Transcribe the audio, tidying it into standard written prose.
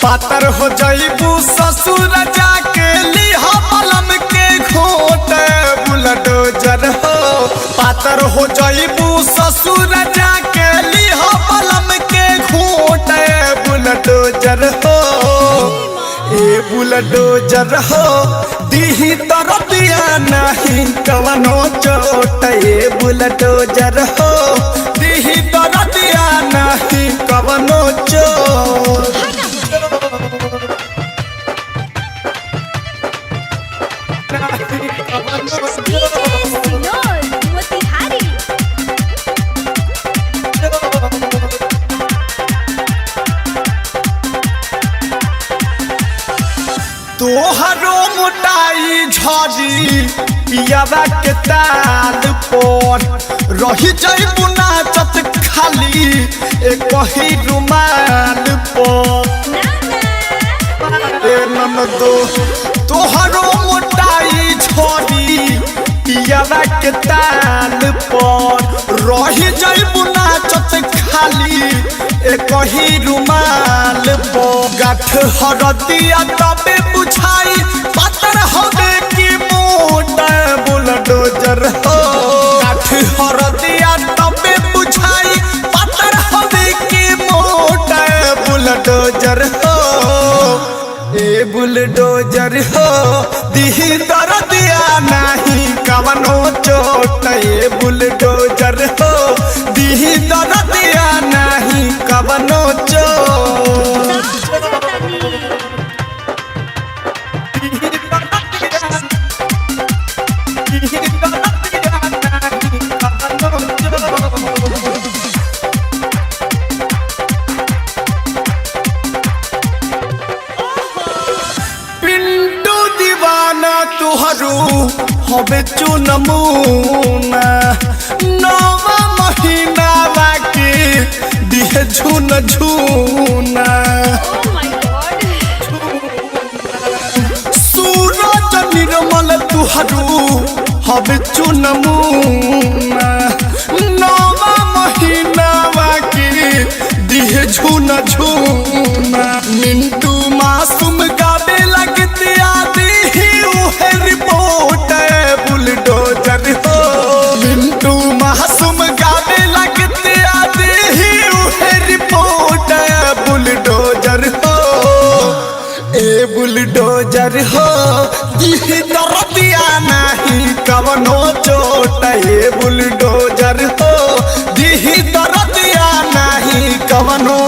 पातर हो जाइबू ससुर जाके लिहा पलम के घोट बुलडोजर हो। पातर हो जाइबू ससुर जाके लिहा पलम के घोट बुलडोजर हो। ए बुलडोजर हो दीही तर दिया नहीं कवनो चोट। ए बुलडोजर हो दीही तर दिया नहीं कवनो चोट। तोहरो मोटाई झड़ी पियावा के ताल पर रही जाइबू नाचत खाली एक ही रुमाल पर। ननदो तोहरो मोटाई झड़ी पियावा के ताल पर रही जाइबू नाचत खाली एक ही रुमाल पर। गाठ हरदिया तबे बुझाई पातर होबे की मोट बुलडोजर हो। गाठ हरदिया तबे बुझाई पातर होबे की मोट बुलडोजर हो। ए बुलडोजर हो दीही दर्दिया नहीं कवनो चोट। ए बुलडोजर हो दीही दर्दिया नहीं कवनो चोट। पिंटू दीवाना तुहरू होबे चुनमुना। नौवा महीना बाकी दिहे झुन झुना। सूरज निर्मल तुहरू होबे चुनमुना। नौवा महीना बाकी दिहे झुन झुना। मिंटू मासूम गावे लगते आदि ही उहे रिपोर्ट बुलडोजर हो। मिंटू मासूम गावे लगते आदि ही उहे रिपोर्ट बुलडोजर हो। ए बुलडोजर हो दीही दर्दिया नहीं कवनो चोट। ए बुलडोजर हो दीही दर्दिया नहीं कवनो